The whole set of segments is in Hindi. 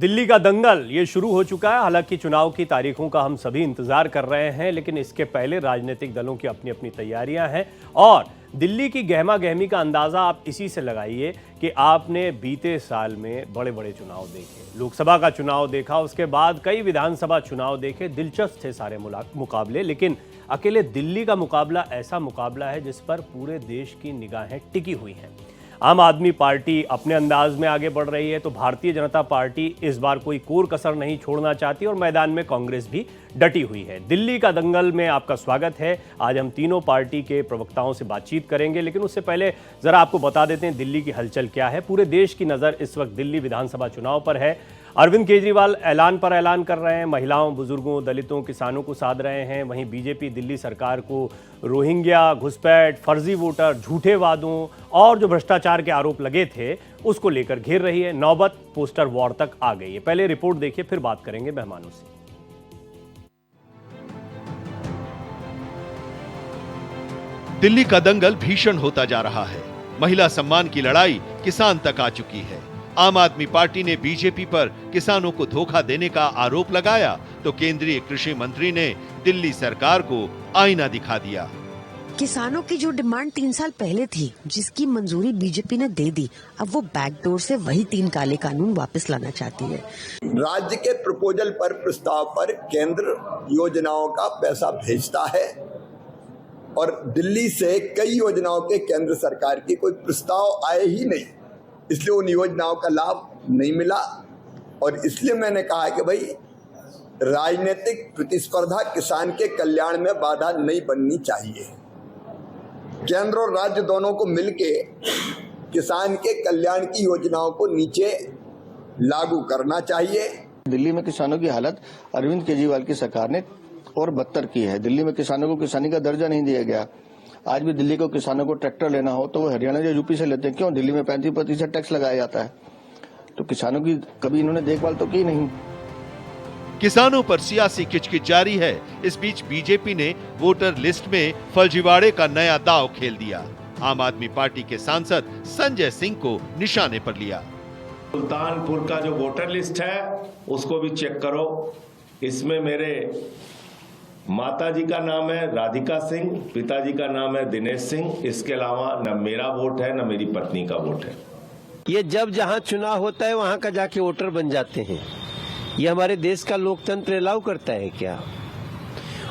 दिल्ली का दंगल ये शुरू हो चुका है। हालांकि चुनाव की तारीखों का हम सभी इंतजार कर रहे हैं, लेकिन इसके पहले राजनीतिक दलों की अपनी अपनी तैयारियां हैं। और दिल्ली की गहमा गहमी का अंदाजा आप इसी से लगाइए कि आपने बीते साल में बड़े बड़े चुनाव देखे, लोकसभा का चुनाव देखा, उसके बाद कई विधानसभा चुनाव देखे। दिलचस्प थे सारे मुकाबले, लेकिन अकेले दिल्ली का मुकाबला ऐसा मुकाबला है जिस पर पूरे देश की निगाहें टिकी हुई हैं। आम आदमी पार्टी अपने अंदाज में आगे बढ़ रही है, तो भारतीय जनता पार्टी इस बार कोई कोर कसर नहीं छोड़ना चाहती और मैदान में कांग्रेस भी डटी हुई है। दिल्ली का दंगल में आपका स्वागत है। आज हम तीनों पार्टी के प्रवक्ताओं से बातचीत करेंगे, लेकिन उससे पहले जरा आपको बता देते हैं दिल्ली की हलचल क्या है। पूरे देश की नज़र इस वक्त दिल्ली विधानसभा चुनाव पर है। अरविंद केजरीवाल ऐलान पर ऐलान कर रहे हैं, महिलाओं, बुजुर्गों, दलितों, किसानों को साध रहे हैं। वहीं बीजेपी दिल्ली सरकार को रोहिंग्या, घुसपैठ, फर्जी वोटर, झूठे वादों और जो भ्रष्टाचार के आरोप लगे थे उसको लेकर घेर रही है। नौबत पोस्टर वॉर तक आ गई है। पहले रिपोर्ट देखिए, फिर बात करेंगे मेहमानों से। दिल्ली का दंगल भीषण होता जा रहा है। महिला सम्मान की लड़ाई किसान तक आ चुकी है। आम आदमी पार्टी ने बीजेपी पर किसानों को धोखा देने का आरोप लगाया, तो केंद्रीय कृषि मंत्री ने दिल्ली सरकार को आईना दिखा दिया। किसानों की जो डिमांड 3 साल पहले थी, जिसकी मंजूरी बीजेपी ने दे दी, अब वो बैकडोर से वही 3 काले कानून वापस लाना चाहती है। राज्य के प्रपोजल पर, प्रस्ताव पर केंद्र योजनाओं का पैसा भेजता है और दिल्ली से कई योजनाओं के केंद्र सरकार की कोई प्रस्ताव आए ही नहीं, इसलिए उन योजनाओं का लाभ नहीं मिला। और इसलिए मैंने कहा कि भाई राजनीतिक प्रतिस्पर्धा किसान के कल्याण में बाधा नहीं बननी चाहिए। केंद्र और राज्य दोनों को मिलके किसान के कल्याण की योजनाओं को नीचे लागू करना चाहिए। दिल्ली में किसानों की हालत अरविंद केजरीवाल की सरकार ने और बदतर की है। दिल्ली में किसानों को किसानी का दर्जा नहीं दिया गया। आज भी दिल्ली को किसानों को ट्रैक्टर लेना हो तो वो हरियाणा या यूपी से लेते हैं। क्यों? दिल्ली में 35% टैक्स लगाया जाता है। तो किसानों की कभी इन्होंने देखभाल तो की नहीं। किसानों पर सियासी किचकिच जारी है। इस बीच बीजेपी ने वोटर लिस्ट में फर्जीवाड़े का नया दांव खेल दिया। आम आदमी पार्टी के सांसद संजय सिंह को निशाने पर लिया। सुल्तानपुर का जो वोटर लिस्ट है उसको भी चेक करो। इसमें मेरे माताजी का नाम है राधिका सिंह, पिताजी का नाम है दिनेश सिंह। इसके अलावा न मेरा वोट है न मेरी पत्नी का वोट है। ये जब जहां चुनाव होता है वहां का जाके वोटर बन जाते हैं। ये हमारे देश का लोकतंत्र अलाउ करता है क्या?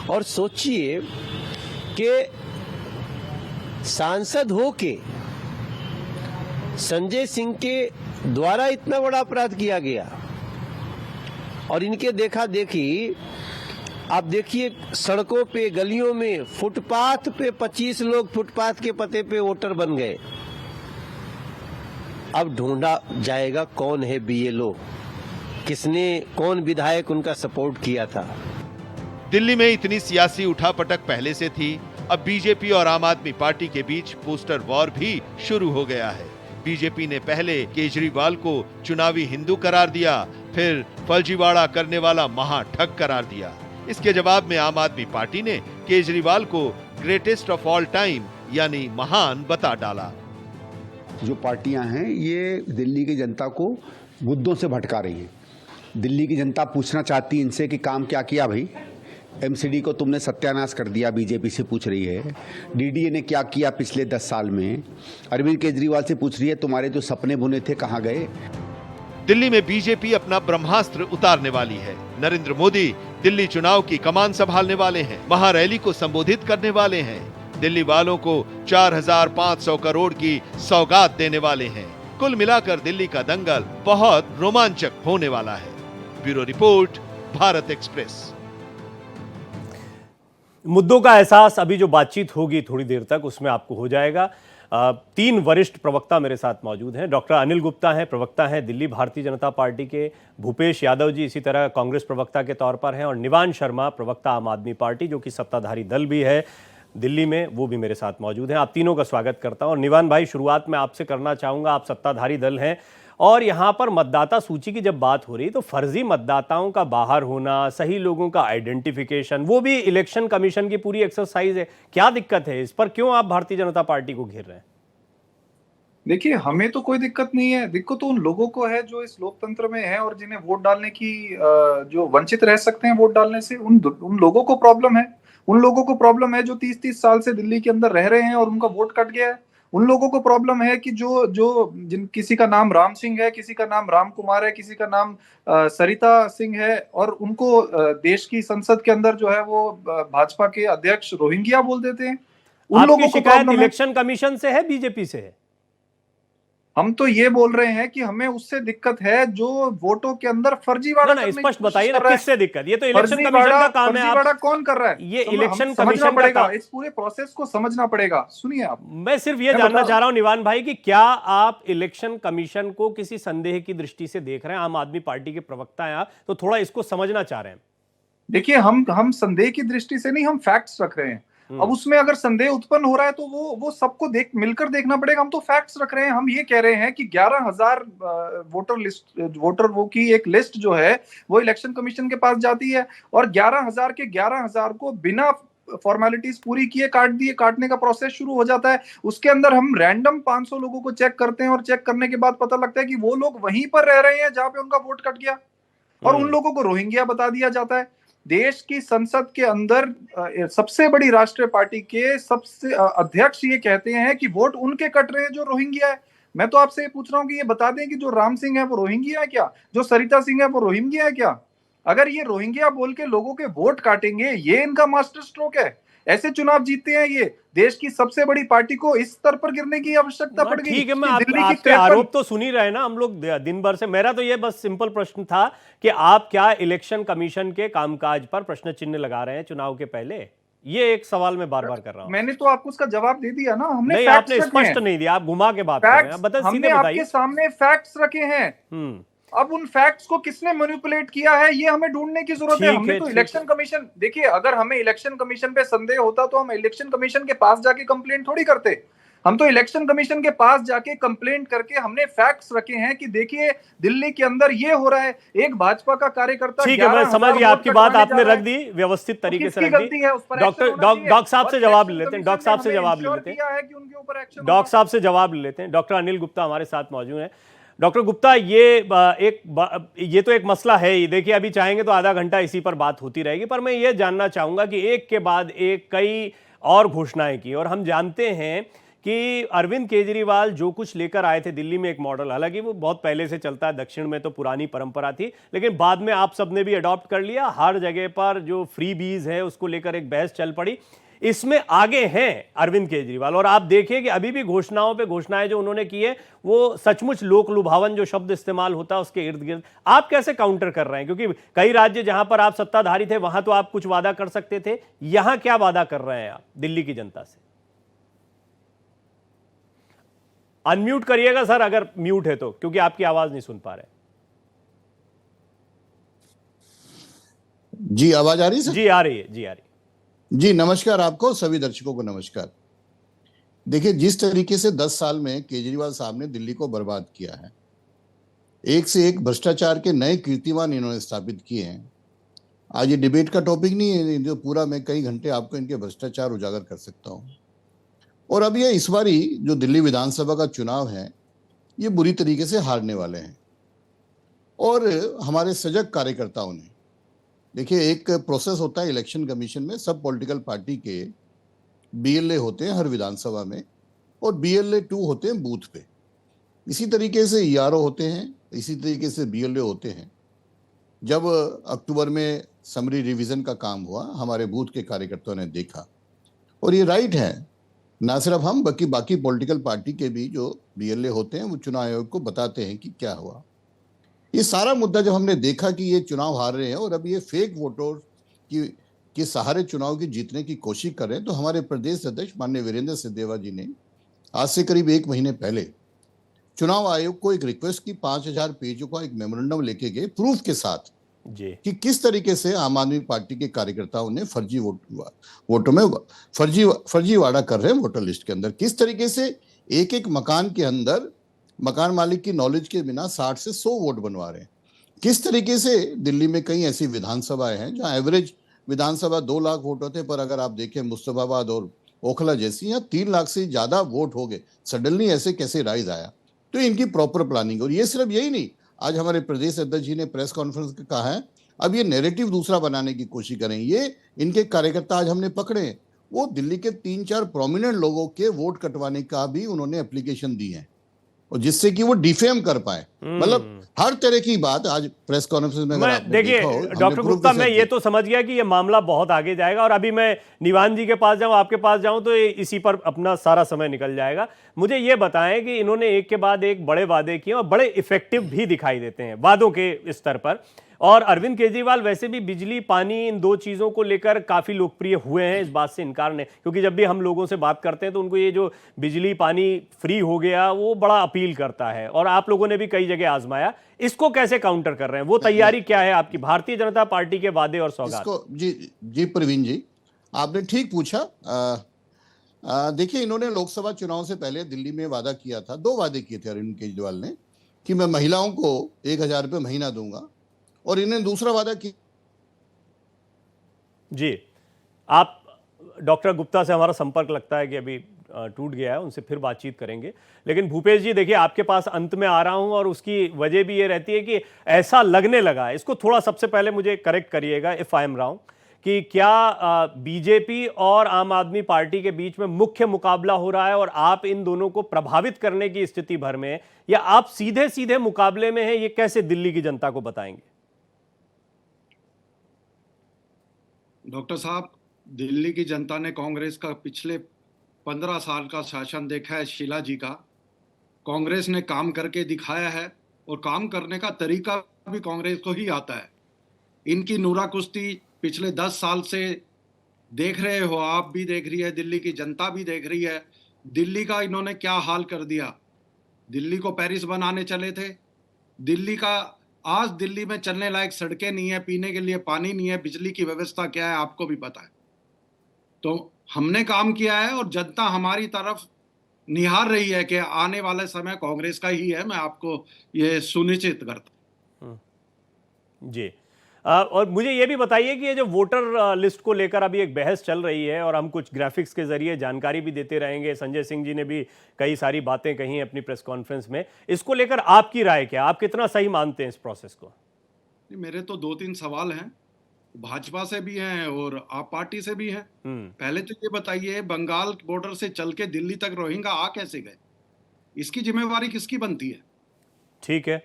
और सोचिए कि सांसद होके संजय सिंह के द्वारा इतना बड़ा अपराध किया गया और इनके देखा देखी आप देखिए सड़कों पे, गलियों में, फुटपाथ पे 25 लोग फुटपाथ के पते पे वोटर बन गए। अब ढूंढा जाएगा कौन है बीएलओ, किसने, कौन विधायक उनका सपोर्ट किया था। दिल्ली में इतनी सियासी उठापटक पहले से थी। अब बीजेपी और आम आदमी पार्टी के बीच पोस्टर वॉर भी शुरू हो गया है। बीजेपी ने पहले केजरीवाल को चुनावी हिंदू करार दिया, फिर फर्जीवाड़ा करने वाला महाठग करार दिया। इसके जवाब में आम आदमी पार्टी ने केजरीवाल को ग्रेटेस्ट ऑफ ऑल टाइम यानी महान बता डाला। जो पार्टियां हैं ये दिल्ली की जनता को मुद्दों से भटका रही हैं। दिल्ली की जनता पूछना चाहती है इनसे कि काम क्या किया भाई। एमसीडी को तुमने सत्यानाश कर दिया, बीजेपी से पूछ रही है। डीडीए ने क्या किया पिछले 10 साल में। अरविंद केजरीवाल से पूछ रही है तुम्हारे जो सपने बुने थे कहाँ गए। दिल्ली में बीजेपी अपना ब्रह्मास्त्र उतारने वाली है। नरेंद्र मोदी दिल्ली चुनाव की कमान संभालने वाले हैं, महारैली को संबोधित करने वाले हैं, दिल्ली वालों को 4500 करोड़ की सौगात देने वाले हैं। कुल मिलाकर दिल्ली का दंगल बहुत रोमांचक होने वाला है। Bureau report, Bharat express. मुद्दों का एहसास अभी जो बातचीत होगी थोड़ी देर तक उसमें आपको हो जाएगा। 3 वरिष्ठ प्रवक्ता मेरे साथ मौजूद हैं। डॉक्टर अनिल गुप्ता हैं, प्रवक्ता हैं दिल्ली भारतीय जनता पार्टी के। भूपेश यादव जी इसी तरह कांग्रेस प्रवक्ता के तौर पर हैं, और निवान शर्मा प्रवक्ता आम आदमी पार्टी जो कि सत्ताधारी दल भी है दिल्ली में, वो भी मेरे साथ मौजूद हैं। आप तीनों का स्वागत करता हूं। और निवान भाई, शुरुआत में आपसे करना चाहूंगा, आप सत्ताधारी दल हैं और यहाँ पर मतदाता सूची की जब बात हो रही तो फर्जी मतदाताओं का बाहर होना, सही लोगों का आइडेंटिफिकेशन, वो भी इलेक्शन कमीशन की पूरी एक्सरसाइज है। क्या दिक्कत है? इस पर क्यों आप भारतीय जनता पार्टी को घेर रहे हैं? देखिए, हमें तो कोई दिक्कत नहीं है, दिक्कत तो उन लोगों को है जो इस लोकतंत्र में है और जिन्हें वोट डालने की जो वंचित रह सकते हैं वोट डालने से, उन लोगों को प्रॉब्लम है। उन लोगों को प्रॉब्लम है जो 30-30 साल से दिल्ली के अंदर रह रहे हैं और उनका वोट कट गया है। उन लोगों को प्रॉब्लम है कि जो जो जिन किसी का नाम राम सिंह है, किसी का नाम राम कुमार है, किसी का नाम सरिता सिंह है और उनको देश की संसद के अंदर जो है वो भाजपा के अध्यक्ष रोहिंग्या बोल देते हैं। उन आपकी लोगों को शिकायत प्रॉब्लम है। इलेक्शन कमीशन से है, बीजेपी से है? हम तो ये बोल रहे हैं कि हमें उससे दिक्कत है जो वोटों के अंदर फर्जीवाड़ा ना करने की स्पष्ट कोशिश बताइए ना, कर रहा है। किससे दिक्कत? ये तो इलेक्शन कमीशन फर्जीवाड़ा का काम है। फर्जीवाड़ा आप कौन कर रहा है? ये इलेक्शन हमें समझना कमीशन का पड़ेगा, काम। इस पूरे प्रोसेस को समझना पड़ेगा। सुनिए आप, मैं सिर्फ ये मैं जानना बता चाह रहा हूं निवान भाई कि क्या आप इलेक्शन कमीशन को किसी संदेह की दृष्टि से देख रहे हैं? आम आदमी पार्टी के प्रवक्ता हैं आप, तो थोड़ा इसको समझना चाह रहे हैं। देखिए, हम संदेह की दृष्टि से नहीं, हम फैक्ट्स रख रहे हैं। अब उसमें अगर संदेह उत्पन्न हो रहा है तो वो सबको मिलकर देखना पड़ेगा। हम तो फैक्ट्स रख रहे हैं। हम ये कह रहे हैं कि 11,000 वोटर वो की एक लिस्ट जो है वो इलेक्शन कमीशन के पास जाती है और 11,000 के 11,000 को बिना फॉर्मेलिटीज पूरी किए काटने का प्रोसेस शुरू हो जाता है। उसके अंदर हम रैंडम 500 लोगों को चेक करते हैं और चेक करने के बाद पता लगता है कि वो लोग वहीं पर रह रहे हैं जहां पे उनका वोट कट गया और उन लोगों को रोहिंग्या बता दिया जाता है। देश की संसद के अंदर सबसे बड़ी राष्ट्रीय पार्टी के सबसे अध्यक्ष ये कहते हैं कि वोट उनके कट रहे हैं जो रोहिंग्या है। मैं तो आपसे ये पूछ रहा हूं कि ये बता दें कि जो राम सिंह है वो रोहिंग्या है क्या, जो सरिता सिंह है वो रोहिंग्या है क्या? अगर ये रोहिंग्या बोल के लोगों के वोट काटेंगे, ये इनका मास्टर स्ट्रोक है। ऐसे चुनाव जीतते हैं ये। देश की सबसे बड़ी पार्टी को इस स्तर पर गिरने की आवश्यकता पड़ गई। ठीक है, मैं दिल्ली की आपके आरोप तो सुन ही रहे ना हम लोग दिन भर से। मेरा तो ये बस सिंपल प्रश्न था कि आप क्या इलेक्शन कमीशन के कामकाज पर प्रश्न चिन्ह लगा रहे हैं चुनाव के पहले? ये एक सवाल मैं बार बार कर रहा हूं। मैंने तो आपको उसका जवाब दे दिया ना। हमने नहीं, फैक्ट्स आपने रखे स्पष्ट हैं। नहीं दिया, आप घुमा के बात कर रहे हैं। आप बता, सीधे हमने बताइए। आपके सामने फैक्ट्स रखे हैं। अब उन फैक्ट्स को किसने मैनिपुलेट किया है ये हमें ढूंढने की जरूरत है। ठीक हमने है, तो ठीक इलेक्शन कमीशन, देखिए अगर हमें इलेक्शन कमीशन पे संदेह होता तो हम इलेक्शन कमीशन के पास जाके कंप्लेंट थोड़ी करते। हम तो इलेक्शन कमीशन के पास जाके कंप्लेंट करके हमने फैक्ट्स रखे हैं कि देखिए दिल्ली के अंदर ये हो रहा है। एक भाजपा का कार्यकर्ता, ठीक है, मैं समझ गया आपकी बात, आपने रख दी, व्यवस्थित तरीके से रख दी। डॉक्टर साहब से जवाब ले लेते हैं। डॉक्टर साहब से जवाब ले लेते हैं। डॉक्टर साहब से जवाब ले लेते हैं। डॉक्टर अनिल गुप्ता हमारे साथ मौजूद हैं। डॉक्टर गुप्ता, ये तो एक मसला है ही। देखिए, अभी चाहेंगे तो आधा घंटा इसी पर बात होती रहेगी, पर मैं ये जानना चाहूंगा कि एक के बाद एक कई और घोषणाएं की, और हम जानते हैं कि अरविंद केजरीवाल जो कुछ लेकर आए थे दिल्ली में, एक मॉडल, हालांकि वो बहुत पहले से चलता है, दक्षिण में तो पुरानी परंपरा थी, लेकिन बाद में आप सबने भी अडॉप्ट कर लिया। हर जगह पर जो फ्री बीज है उसको लेकर एक बहस चल पड़ी। इसमें आगे हैं अरविंद केजरीवाल, और आप देखिए कि अभी भी घोषणाओं पे घोषणाएं जो उन्होंने की है वो सचमुच लोक लुभावन जो शब्द इस्तेमाल होता है उसके इर्द गिर्द। आप कैसे काउंटर कर रहे हैं? क्योंकि कई राज्य जहां पर आप सत्ताधारी थे वहां तो आप कुछ वादा कर सकते थे, यहां क्या वादा कर रहे हैं आप दिल्ली की जनता से? अनम्यूट करिएगा सर अगर म्यूट है तो, क्योंकि आपकी आवाज नहीं सुन पा रहे। जी, आवाज आ रही है? जी आ रही है, जी आ रही है। जी, नमस्कार आपको, सभी दर्शकों को नमस्कार। देखिए, जिस तरीके से 10 साल में केजरीवाल साहब ने दिल्ली को बर्बाद किया है, एक से एक भ्रष्टाचार के नए कीर्तिमान इन्होंने स्थापित किए हैं। आज ये डिबेट का टॉपिक नहीं है, जो पूरा मैं कई घंटे आपको इनके भ्रष्टाचार उजागर कर सकता हूं। और अब ये इस बारी जो दिल्ली विधानसभा का चुनाव है, ये बुरी तरीके से हारने वाले हैं। और हमारे सजग कार्यकर्ताओं ने, देखिए एक प्रोसेस होता है इलेक्शन कमीशन में, सब पॉलिटिकल पार्टी के बीएलए होते हैं हर विधानसभा में, और बीएलए 2 होते हैं बूथ पे। इसी तरीके से ईआरओ होते हैं, इसी तरीके से बीएलए होते हैं। जब अक्टूबर में समरी रिवीजन का काम हुआ, हमारे बूथ के कार्यकर्ताओं ने देखा, और ये राइट है, ना सिर्फ हम बल्कि बाकी पॉलिटिकल पार्टी के भी जो बीएलए होते हैं वो चुनाव आयोग को बताते हैं कि क्या हुआ। ये सारा मुद्दा जब हमने देखा कि ये चुनाव हार रहे हैं और अब ये फेक वोटर के सहारे चुनाव की जीतने की कोशिश कर रहे हैं, तो हमारे प्रदेश अध्यक्ष माननीय वीरेंद्र सिंह जी ने आज से करीब 1 महीने पहले चुनाव आयोग को एक रिक्वेस्ट की, 5000 पेजों का एक मेमोरेंडम लेके गए प्रूफ के साथ जी, कि किस तरीके से आम आदमी पार्टी के कार्यकर्ताओं ने फर्जी वोटों में फर्जीवाड़ा कर रहे हैं वोटर लिस्ट के अंदर। किस तरीके से एक एक मकान के अंदर मकान मालिक की नॉलेज के बिना 60 से 100 वोट बनवा रहे हैं। किस तरीके से दिल्ली में कई ऐसी विधानसभाएं हैं जहां एवरेज विधानसभा 2 लाख वोट होते हैं, पर अगर आप देखें मुस्तफाबाद और ओखला जैसी, यहाँ 3 लाख से ज्यादा वोट हो गए, सडनली ऐसे कैसे राइज आया? तो इनकी प्रॉपर प्लानिंग। और ये सिर्फ यही नहीं, आज हमारे प्रदेश अध्यक्ष जी ने प्रेस कॉन्फ्रेंस में कहा है, अब ये नैरेटिव दूसरा बनाने की कोशिश करें। ये इनके कार्यकर्ता आज हमने पकड़े हैं, वो दिल्ली के 3-4 प्रोमिनेंट लोगों के वोट कटवाने का भी उन्होंने एप्लीकेशन दी है, और जिससे कि वो डिफेम कर पाए। मतलब हर तरह की बात आज प्रेस कॉन्फ्रेंस में देखिए डॉक्टर गुप्ता, मैं ये तो समझ गया कि ये मामला बहुत आगे जाएगा, और अभी मैं निवान जी के पास जाऊं, आपके पास जाऊं, तो इसी पर अपना सारा समय निकल जाएगा। मुझे ये बताएं कि इन्होंने एक के बाद एक बड़े वादे किए और बड़े इफेक्टिव भी दिखाई देते हैं वादों के स्तर पर। और अरविंद केजरीवाल वैसे भी बिजली पानी इन दो चीज़ों को लेकर काफ़ी लोकप्रिय हुए हैं, इस बात से इनकार नहीं, क्योंकि जब भी हम लोगों से बात करते हैं तो उनको ये जो बिजली पानी फ्री हो गया वो बड़ा अपील करता है, और आप लोगों ने भी कई जगह आजमाया। इसको कैसे काउंटर कर रहे हैं? वो तैयारी क्या है आपकी, भारतीय जनता पार्टी के वादे और सौगात? जी प्रवीण जी, आपने ठीक पूछा। देखिए, इन्होंने लोकसभा चुनाव से पहले दिल्ली में वादा किया था, 2 वादे किए थे अरविंद केजरीवाल ने, कि मैं महिलाओं को 1,000 रुपये महीना दूंगा, और इन्हें दूसरा वादा किया। जी, आप डॉक्टर गुप्ता से हमारा संपर्क लगता है कि अभी टूट गया है, उनसे फिर बातचीत करेंगे। लेकिन भूपेश जी, देखिए आपके पास अंत में आ रहा हूं, और उसकी वजह भी ये रहती है कि ऐसा लगने लगा, इसको थोड़ा सबसे पहले मुझे करेक्ट करिएगा इफ आई एम रॉन्ग, कि क्या बीजेपी और आम आदमी पार्टी के बीच में मुख्य मुकाबला हो रहा है और आप इन दोनों को प्रभावित करने की स्थिति भर में, या आप सीधे सीधे मुकाबले में हैं? ये कैसे दिल्ली की जनता को बताएंगे? डॉक्टर साहब, दिल्ली की जनता ने कांग्रेस का पिछले 15 साल का शासन देखा है, शीला जी का। कांग्रेस ने काम करके दिखाया है, और काम करने का तरीका भी कांग्रेस को ही आता है। इनकी नूरा कुश्ती पिछले 10 साल से देख रहे हो, आप भी देख रही है, दिल्ली की जनता भी देख रही है। दिल्ली का इन्होंने क्या हाल कर दिया। दिल्ली को पेरिस बनाने चले थे। दिल्ली का आज दिल्ली में चलने लायक सड़कें नहीं है, पीने के लिए पानी नहीं है, बिजली की व्यवस्था क्या है आपको भी पता है। तो हमने काम किया है, और जनता हमारी तरफ निहार रही है कि आने वाले समय कांग्रेस का ही है। मैं आपको ये सुनिश्चित करता हूं। जी, और मुझे ये भी बताइए कि ये जो वोटर लिस्ट को लेकर अभी एक बहस चल रही है, और हम कुछ ग्राफिक्स के जरिए जानकारी भी देते रहेंगे, संजय सिंह जी ने भी कई सारी बातें कही हैं अपनी प्रेस कॉन्फ्रेंस में, इसको लेकर आपकी राय क्या? आप कितना सही मानते हैं इस प्रोसेस को? मेरे तो 2-3 सवाल हैं, भाजपा से भी हैं और आप पार्टी से भी हैं। पहले तो ये बताइए, बंगाल बॉर्डर से चल के दिल्ली तक रोहिंग्या आ कैसे गए? इसकी जिम्मेवारी किसकी बनती है? ठीक है,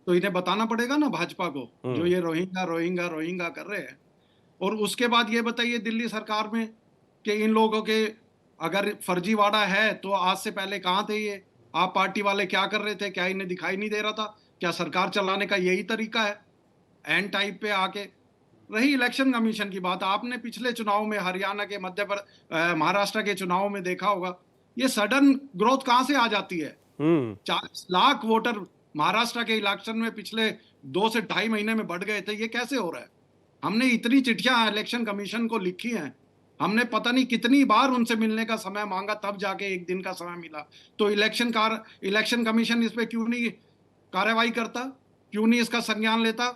तो इन्हें बताना पड़ेगा ना भाजपा को, जो ये रोहिंग्या रोहिंग्या रोहिंग्या कर रहे हैं। और उसके बाद ये बताइए दिल्ली सरकार में कि इन लोगों के अगर फर्जीवाड़ा है तो आज से पहले कहाँ थे ये? आप पार्टी वाले क्या कर रहे थे? क्या इन्हें दिखाई नहीं दे रहा था? क्या सरकार चलाने का यही तरीका है, एंड टाइप पे आके? रही इलेक्शन कमीशन की बात, आपने पिछले चुनाव में हरियाणा के, महाराष्ट्र के चुनाव में देखा होगा, ये सडन ग्रोथ कहाँ से आ जाती है। 40 लाख वोटर महाराष्ट्र के इलेक्शन में पिछले 2 से 2.5 महीने में बढ़ गए थे। ये कैसे हो रहा है? हमने इतनी चिट्ठियां इलेक्शन कमीशन को लिखी हैं, हमने पता नहीं कितनी बार उनसे मिलने का समय मांगा, तब जाके 1 दिन का समय मिला। तो इलेक्शन कमीशन इस पे क्यों नहीं कार्रवाई करता? क्यों नहीं इसका संज्ञान लेता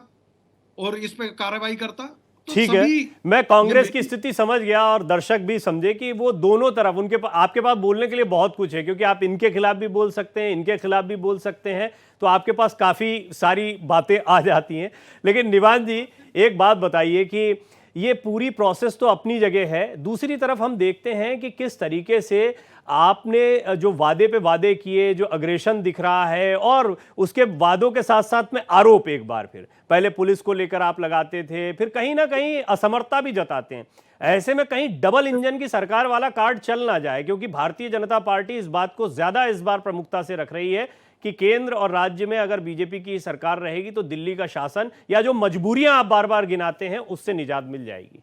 और इस पे कार्रवाई करता? तो ठीक है, मैं कांग्रेस की स्थिति समझ गया, और दर्शक भी समझे कि वो दोनों तरफ, उनके आपके पास बोलने के लिए बहुत कुछ है, क्योंकि आप इनके खिलाफ भी बोल सकते हैं, इनके खिलाफ भी बोल सकते हैं, तो आपके पास काफी सारी बातें आ जाती हैं। लेकिन निवान जी, एक बात बताइए कि ये पूरी प्रोसेस तो अपनी जगह है, दूसरी तरफ हम देखते हैं कि किस तरीके से आपने जो वादे पे वादे किए, जो अग्रेशन दिख रहा है, और उसके वादों के साथ साथ में आरोप, एक बार फिर पहले पुलिस को लेकर आप लगाते थे, फिर कहीं ना कहीं असमर्थता भी जताते हैं। ऐसे में कहीं डबल इंजन की सरकार वाला कार्ड चल ना जाए, क्योंकि भारतीय जनता पार्टी इस बात को ज्यादा इस बार प्रमुखता से रख रही है कि केंद्र और राज्य में अगर बीजेपी की सरकार रहेगी तो दिल्ली का शासन, या जो मजबूरियां आप बार बार गिनाते हैं, उससे निजात मिल जाएगी।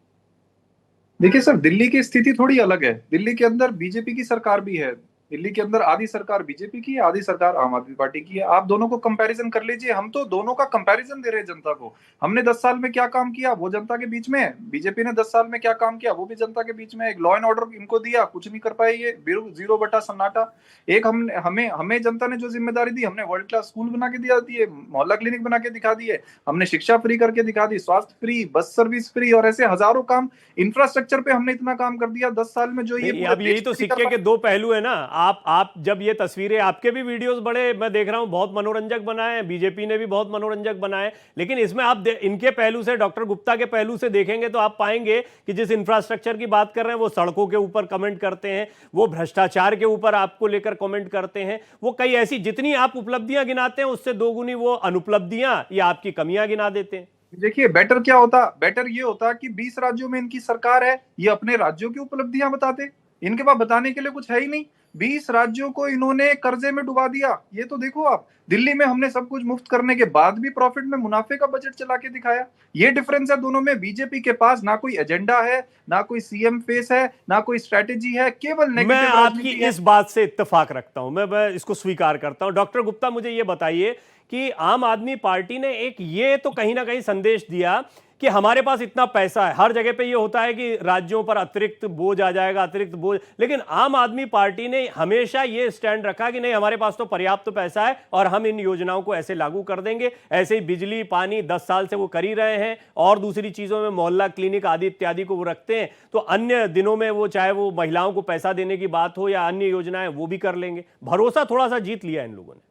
देखिए सर, दिल्ली की स्थिति थोड़ी अलग है। दिल्ली के अंदर बीजेपी की सरकार भी है, दिल्ली के अंदर आधी सरकार बीजेपी की है, आधी सरकार आम आदमी पार्टी की है। आप दोनों को कंपैरिजन कर लीजिए। हम तो दोनों का कंपैरिजन दे रहे हैं जनता को। हमने 10 साल में क्या काम किया वो जनता के बीच में है, बीजेपी ने 10 साल में क्या काम किया वो भी जनता के बीच में। एक लॉ एंड ऑर्डर इनको दिया, कुछ नहीं कर पाए ये, 0 बटा सन्नाटा। एक हमें जनता ने जो जिम्मेदारी दी, हमने वर्ल्ड क्लास स्कूल बना के दिए, मोहल्ला क्लिनिक बना के दिखा दिए, हमने शिक्षा फ्री करके दिखा दी, स्वास्थ्य फ्री, बस सर्विस फ्री, और ऐसे हजारों काम। इंफ्रास्ट्रक्चर पे हमने इतना काम कर दिया 10 साल में जो ये अब यही तो सिक्के के दो पहलू है ना। आप जब ये तस्वीरें, आपके भी वीडियोस बड़े मैं देख रहा हूं बहुत मनोरंजक बनाए हैं, बीजेपी ने भी बहुत मनोरंजक बनाए, लेकिन इसमें आप इनके पहलू से, डॉक्टर गुप्ता के पहलू से देखेंगे तो आप पाएंगे कि जिस इंफ्रास्ट्रक्चर की बात कर रहे हैं वो सड़कों के ऊपर कमेंट करते हैं, वो भ्रष्टाचार के ऊपर आपको लेकर कमेंट करते हैं, वो कई ऐसी जितनी आप उपलब्धियां गिनाते हैं उससे दोगुनी वो अनुपलब्धियां या आपकी कमियां गिना देते हैं। देखिए बेटर क्या होता, बेटर ये होता कि 20 राज्यों में इनकी सरकार है, ये अपने राज्यों की उपलब्धियां बताते। इनके पास बताने के लिए कुछ है ही नहीं। 20 राज्यों को इन्होंने कर्जे में डुबा दिया। ये तो देखो आप, दिल्ली में हमने सब कुछ मुफ्त करने के बाद भी प्रॉफिट में मुनाफे का बजट चला के दिखाया। ये डिफरेंस है दोनों में। बीजेपी के पास ना कोई एजेंडा है, ना कोई सीएम फेस है, ना कोई स्ट्रेटेजी है, केवल मैं आपकी इस बात से इत्तेफाक रखता हूं, मैं इसको स्वीकार करता हूं। डॉक्टर गुप्ता, मुझे ये बताइए कि आम आदमी पार्टी ने एक ये तो कहीं ना कहीं संदेश दिया कि हमारे पास इतना पैसा है। हर जगह पे ये होता है कि राज्यों पर अतिरिक्त बोझ आ जाएगा, अतिरिक्त बोझ, लेकिन आम आदमी पार्टी ने हमेशा ये स्टैंड रखा कि नहीं, हमारे पास तो पर्याप्त पैसा है और हम इन योजनाओं को ऐसे लागू कर देंगे। ऐसे ही बिजली पानी 10 साल से वो कर ही रहे हैं, और दूसरी चीजों में मोहल्ला क्लिनिक आदि इत्यादि को वो रखते हैं, तो अन्य दिनों में वो चाहे वो महिलाओं को पैसा देने की बात हो या अन्य योजनाएं, वो भी कर लेंगे। भरोसा थोड़ा सा जीत लिया इन लोगों ने।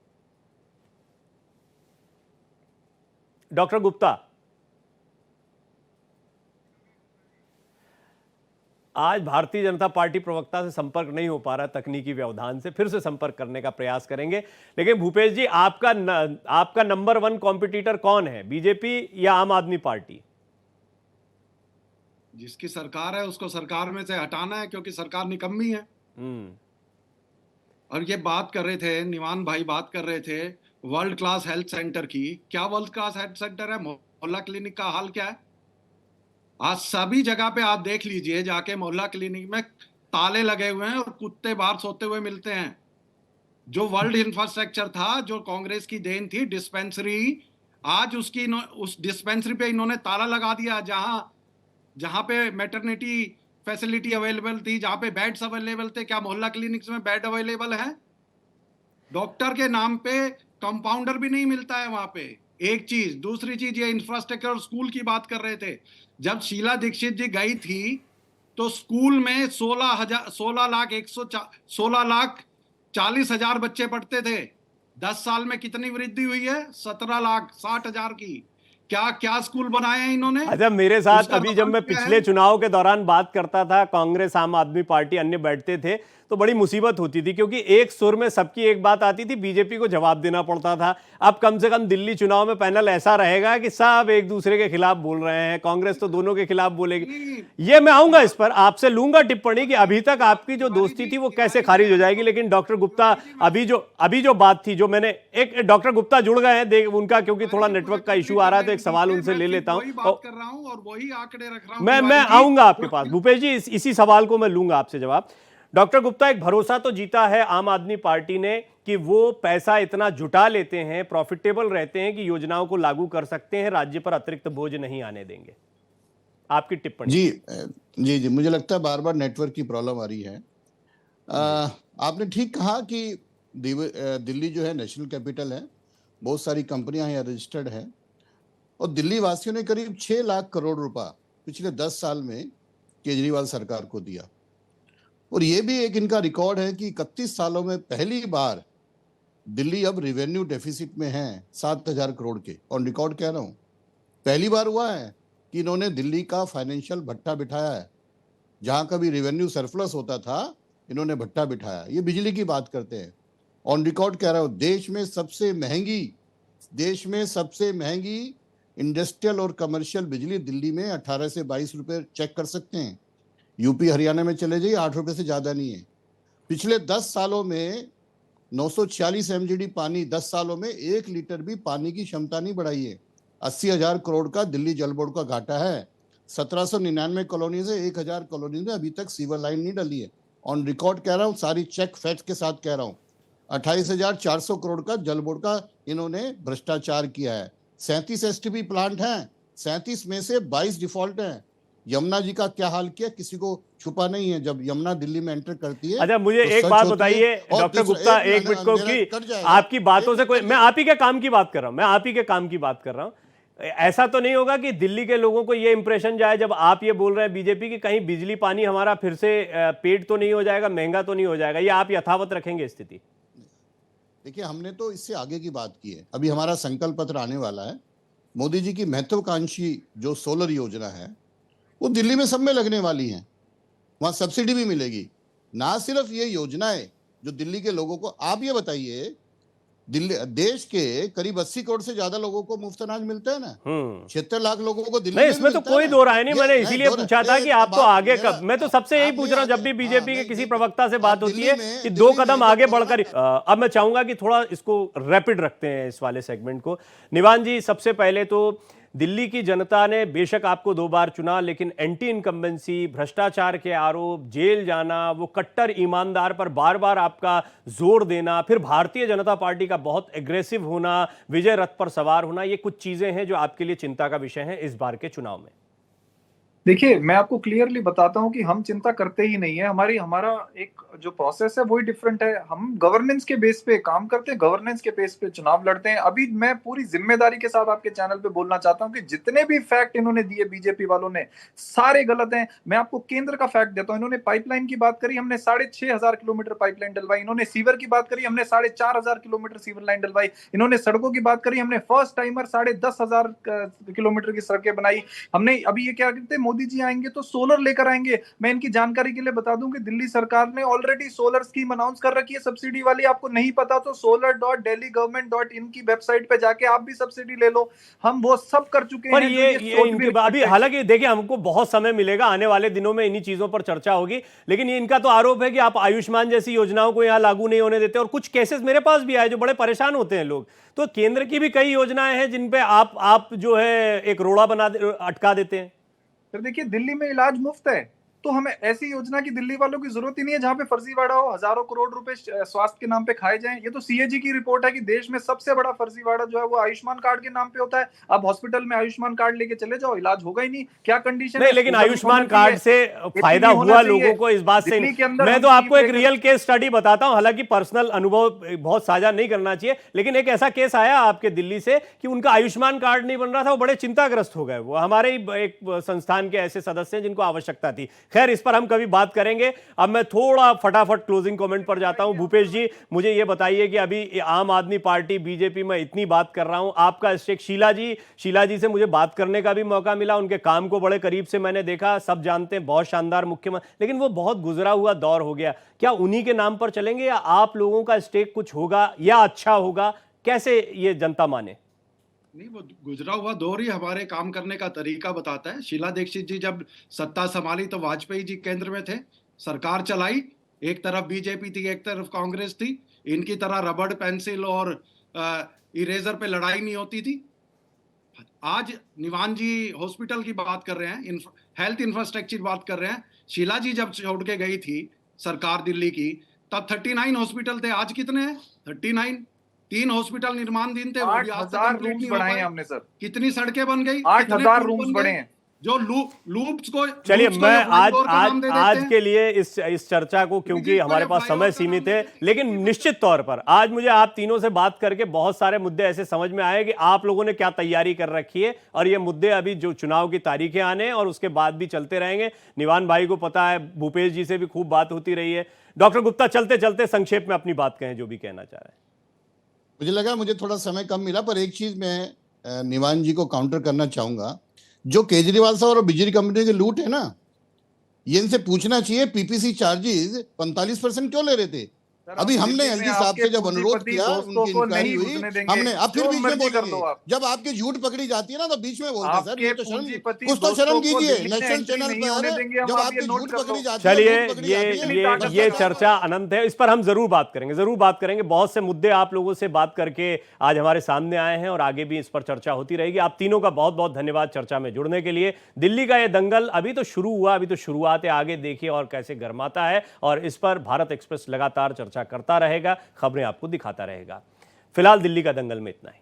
डॉक्टर गुप्ता, आज भारतीय जनता पार्टी प्रवक्ता से संपर्क नहीं हो पा रहा, तकनीकी व्यवधान से, फिर से संपर्क करने का प्रयास करेंगे। लेकिन भूपेश जी, आपका नंबर 1 कॉम्पिटिटर कौन है, बीजेपी या आम आदमी पार्टी? जिसकी सरकार है उसको सरकार में से हटाना है, क्योंकि सरकार निकम्मी है। और ये बात कर रहे थे, निवान भाई बात कर रहे थे वर्ल्ड क्लास हेल्थ सेंटर की। क्या वर्ल्ड क्लास हेल्थ सेंटर है? मोहल्ला क्लिनिक का हाल क्या है? आज सभी जगह पे आप देख लीजिए, जाके मोहल्ला क्लिनिक में ताले लगे हुए हैं और कुत्ते बाहर सोते हुए मिलते हैं। जो वर्ल्ड इंफ्रास्ट्रक्चर था, जो कांग्रेस की देन थी, डिस्पेंसरी, आज उस डिस्पेंसरी पे इन्होंने ताला लगा दिया। जहां पे मैटरनिटी फैसिलिटी अवेलेबल थी, जहां पे बेड्स अवेलेबल थे, क्या मोहल्ला क्लिनिक्स में बेड अवेलेबल है? डॉक्टर के नाम पे कंपाउंडर भी नहीं मिलता है वहां पे। एक चीज, दूसरी चीज, ये इंफ्रास्ट्रक्चर और स्कूल की बात कर रहे थे। जब शीला दीक्षित जी गई थी तो स्कूल में 16,40,000 बच्चे पढ़ते थे। 10 साल में कितनी वृद्धि हुई है? 17,60,000 की। क्या स्कूल बनाए हैं इन्होंने? अच्छा, मेरे साथ अभी जब मैं पिछले चुनाव के दौरान बात करता था, कांग्रेस आम आदमी पार्टी अन्य बैठते थे, तो बड़ी मुसीबत होती थी, क्योंकि एक सुर में सबकी एक बात आती थी, बीजेपी को जवाब देना पड़ता था। अब कम से कम दिल्ली चुनाव में पैनल ऐसा रहेगा कि सब एक दूसरे के खिलाफ बोल रहे हैं, कांग्रेस तो दोनों के खिलाफ बोलेगी। ये मैं आऊंगा इस पर, आपसे लूंगा टिप्पणी कि अभी तक आपकी जो दोस्ती थी वो कैसे खारिज हो जाएगी। लेकिन डॉक्टर गुप्ता, अभी जो बात थी, जो मैंने एक डॉक्टर गुप्ता जुड़ गए हैं उनका, क्योंकि थोड़ा नेटवर्क का इशू आ रहा है, तो एक सवाल उनसे ले लेता हूं। वही आंकड़े रख रहा हूं। मैं आऊंगा आपके पास भूपेश जी, इसी सवाल को मैं लूंगा आपसे जवाब। डॉक्टर गुप्ता, एक भरोसा तो जीता है आम आदमी पार्टी ने कि वो पैसा इतना जुटा लेते हैं, प्रॉफिटेबल रहते हैं कि योजनाओं को लागू कर सकते हैं, राज्य पर अतिरिक्त बोझ नहीं आने देंगे। आपकी टिप्पणी? जी, मुझे लगता है बार बार नेटवर्क की प्रॉब्लम आ रही है। आपने ठीक कहा कि दिल्ली जो है नेशनल कैपिटल है, बहुत सारी कंपनियां यहाँ रजिस्टर्ड है, और दिल्ली वासियों ने करीब 6 लाख करोड़ रुपया पिछले 10 साल में केजरीवाल सरकार को दिया। और ये भी एक इनका रिकॉर्ड है कि 31 सालों में पहली बार दिल्ली अब रेवेन्यू डेफिसिट में है 7,000 करोड़ के। ऑन रिकॉर्ड कह रहा हूँ, पहली बार हुआ है कि इन्होंने दिल्ली का फाइनेंशियल भट्टा बिठाया है। जहां कभी रेवेन्यू सरप्लस होता था, इन्होंने भट्टा बिठाया। ये बिजली की बात करते हैं, ऑन रिकॉर्ड कह रहा हूँ, देश में सबसे महंगी इंडस्ट्रियल और कमर्शियल बिजली दिल्ली में 18 से 22 रुपए चेक कर सकते हैं। यूपी हरियाणा में चले जाइए, 8 रुपए से ज्यादा नहीं है। पिछले 10 सालों में 946 MGD पानी, 10 सालों में 1 लीटर भी पानी की क्षमता नहीं बढ़ाई है। 80,000 करोड़ का दिल्ली जल बोर्ड का घाटा है। 1799 कॉलोनी से 1,000 कॉलोनी में अभी तक सीवर लाइन नहीं डली है। ऑन रिकॉर्ड कह रहा हूं, सारी चेक फैक्ट के साथ कह रहा हूं, 28,400 करोड़ का जल बोर्ड का इन्होंने भ्रष्टाचार किया है। 37 एसटीपी प्लांट हैं, 37 में से 22 डिफॉल्ट हैं। यमुना जी का क्या हाल किया किसी को छुपा नहीं है। जब यमुना दिल्ली में एंटर करती है, अच्छा मुझे तो एक सच बात होती है। बताइए और डॉक्टर दूसरा- गुप्ता, एक एक मिनट को, मेरा कि कट जाएगा। आपकी बातों से कोई, मैं आप ही के काम की बात कर रहा हूं, मैं आप ही के काम की बात कर रहा हूं। ऐसा तो नहीं होगा कि दिल्ली के लोगों को ये इंप्रेशन जाए जब आप ये बोल रहे हैं बीजेपी की, कहीं बिजली पानी हमारा फिर से पेट तो नहीं हो जाएगा, महंगा तो नहीं हो जाएगा, ये आप यथावत रखेंगे स्थिति? देखिए, हमने तो इससे आगे की बात की है। अभी हमारा संकल्प पत्र आने वाला है। मोदी जी की महत्वाकांक्षी जो सोलर योजना है वो दिल्ली में सब में लगने वाली है। वहां सब्सिडी भी मिलेगी। ना सिर्फ ये योजनाएं जो दिल्ली के लोगों को, आप ये बताइए, दिल्ली देश के करीब 80 करोड़ से ज्यादा लोगों को मुफ्त अनाज मिलता है ना, 76 लाख लोगों को दिल्ली नहीं, में इसमें तो मिलता है कोई ना। दो राय नहीं। मैंने ये- इसीलिए दो पूछा था राय- कि आपको बात आगे मेरा- कब, मैं तो सबसे यही आप पूछ रहा हूं, जब भी हाँ, बीजेपी के नहीं, किसी नहीं, प्रवक्ता से बात आप होती है दिल्ली में- कि दिल्ली 2 में कदम जब आगे कोरोना- बढ़कर, अब मैं चाहूंगा कि थोड़ा इसको रैपिड रखते हैं इस वाले सेगमेंट को। निवान जी, सबसे पहले तो दिल्ली की जनता ने बेशक आपको 2 बार चुना, लेकिन एंटी इनकम्बेंसी, भ्रष्टाचार के आरोप, जेल जाना, वो कट्टर ईमानदार पर बार बार आपका जोर देना, फिर भारतीय जनता पार्टी का बहुत एग्रेसिव होना, विजय रथ पर सवार होना, ये कुछ चीजें हैं जो आपके लिए चिंता का विषय है इस बार के चुनाव में। देखिए, मैं आपको क्लियरली बताता हूं कि हम चिंता करते ही नहीं है। हमारा एक जो प्रोसेस है वही डिफरेंट है। हम गवर्नेंस के बेस पे काम करते हैं, गवर्नेंस के बेस पे चुनाव लड़ते हैं। अभी मैं पूरी जिम्मेदारी के साथ आपके चैनल पे बोलना चाहता हूं कि जितने भी फैक्ट इन्होंने दिए बीजेपी वालों ने, सारे गलत हैं। मैं आपको केंद्र का फैक्ट देता हूं। इन्होंने पाइपलाइन की बात करी, हमने 6,500 किलोमीटर पाइपलाइन डलवाई। इन्होंने सीवर की बात करी, हमने 4,500 किलोमीटर सीवर लाइन डलवाई। इन्होंने सड़कों की बात करी, हमने फर्स्ट टाइमर 10,500 किलोमीटर की सड़कें बनाई। हमने अभी ये क्या कहते हैं, मोदी जी आएंगे तो सोलर लेकर आएंगे। मैं इनकी जानकारी के लिए बता दूं कि दिल्ली सरकार ने ऑलरेडी सोलर स्कीम अनाउंस कर रखी है सब्सिडी वाली। आपको नहीं पता तो solar.delhigovernment.in की वेबसाइट पे जाके आप भी सब्सिडी ले लो। हम वो सब कर चुके पर हैं। ये इनके अभी, हालांकि देखिए हमको बहुत समय मिलेगा, आने वाले दिनों में इन्हीं चीजों पर चर्चा होगी, लेकिन ये इनका तो आरोप है कि आप आयुष्मान जैसी योजनाओं को यहाँ लागू नहीं होने देते, और कुछ केसेस मेरे पास भी आए जो बड़े परेशान होते हैं लोग। तो केंद्र की भी कई योजनाएं हैं जिन पे आप जो है एक रोड़ा अटका देते हैं। फिर देखिए, दिल्ली में इलाज मुफ्त है, तो हमें ऐसी योजना की दिल्ली वालों की जरूरत ही नहीं है जहां पे फर्जीवाड़ा हो, हजारों करोड़ रुपए स्वास्थ्य के नाम पे खाए जाएं। ये तो सीएजी की रिपोर्ट है कि देश में सबसे बड़ा फर्जीवाड़ा जो है वो आयुष्मान कार्ड के नाम पे होता है। आप हॉस्पिटल में आयुष्मान कार्ड लेके चले जाओ, इलाज होगा ही नहीं। क्या कंडीशन नहीं, लेकिन आयुष्मान कार्ड से फायदा हुआ लोगों को, इस बात से मैं तो आपको एक रियल केस स्टडी बताता हूं, हालांकि पर्सनल अनुभव बहुत साझा नहीं करना चाहिए, लेकिन एक ऐसा केस आया आपके दिल्ली से कि उनका आयुष्मान कार्ड नहीं बन रहा था, वो बड़े चिंताग्रस्त हो गए। वो हमारे ही एक संस्थान के ऐसे सदस्य हैं जिनको आवश्यकता थी। खैर, इस पर हम कभी बात करेंगे। अब मैं थोड़ा फटाफट क्लोजिंग कमेंट पर जाता हूं। भूपेश जी, मुझे यह बताइए कि अभी आम आदमी पार्टी बीजेपी में इतनी बात कर रहा हूं, आपका स्टेक, शीला जी से मुझे बात करने का भी मौका मिला, उनके काम को बड़े करीब से मैंने देखा, सब जानते हैं बहुत शानदार मुख्यमंत्री, लेकिन वो बहुत गुजरा हुआ दौर हो गया। क्या उन्हीं के नाम पर चलेंगे या आप लोगों का स्टेक कुछ होगा या अच्छा होगा? कैसे ये जनता माने? नहीं, वो गुजरा हुआ दौर ही हमारे काम करने का तरीका बताता है। शीला दीक्षित जी जब सत्ता संभाली तो वाजपेयी जी केंद्र में थे, सरकार चलाई, एक तरफ बीजेपी थी, एक तरफ कांग्रेस थी। इनकी तरह रबड़ पेंसिल और इरेजर पे लड़ाई नहीं होती थी। आज निवान जी हॉस्पिटल की बात कर रहे हैं, हेल्थ इंफ्रास्ट्रक्चर की बात कर रहे हैं। शीला जी जब छोड़ के गई थी सरकार दिल्ली की, तब 39 हॉस्पिटल थे। आज कितने हैं? 39। 3 हॉस्पिटल निर्माणधीन थे, 8,000 रूम्स बढ़ाए हैं हमने सर। कितनी सड़कें बन गई, 8,000 रूम्स बढ़े हैं। जो लूप्स को, चलिए, मैं आज आज के लिए इस चर्चा को, क्योंकि हमारे पास समय सीमित है, लेकिन निश्चित तौर पर आज मुझे आप तीनों से बात करके बहुत सारे मुद्दे ऐसे समझ में आए कि आप लोगों ने क्या तैयारी कर रखी है, और ये मुद्दे अभी जो चुनाव की तारीखें आने और उसके बाद भी चलते रहेंगे। निवान भाई को पता है, भूपेश जी से भी खूब बात होती रही है। डॉक्टर गुप्ता, चलते चलते संक्षेप में अपनी बात कहें, जो भी कहना चाह रहे हैं। मुझे लगा मुझे थोड़ा समय कम मिला, पर एक चीज मैं निवान जी को काउंटर करना चाहूंगा। जो केजरीवाल साहब और बिजली कंपनी के लूट है ना, ये इनसे पूछना चाहिए पीपीसी चार्जेस 45% क्यों ले रहे थे? अभी हमने एलजी साहब से जब अनुरोध किया, उनकी इंक्वायरी हुई, हमने अब फिर बीच में बोलेंगे। जब आपकी झूठ पकड़ी जाती है ना तो बीच में बोलते हैं सर, ये तो शर्म, कुछ तो शर्म कीजिए। नेशनल चैनल पर जब आपकी झूठ पकड़ी जाती है, चलिए ये चर्चा अनंत है, इस पर हम जरूर बात करेंगे। बहुत से मुद्दे आप लोगों से बात करके आज हमारे सामने आए हैं और आगे भी इस पर चर्चा होती रहेगी। आप तीनों का बहुत बहुत धन्यवाद चर्चा में जुड़ने के लिए। दिल्ली का ये दंगल अभी तो शुरू हुआ, अभी तो शुरुआत है, आगे देखिए और कैसे गरमाता है, और इस पर भारत एक्सप्रेस लगातार चर्चा करता रहेगा, खबरें आपको दिखाता रहेगा। फिलहाल दिल्ली का दंगल में इतना ही।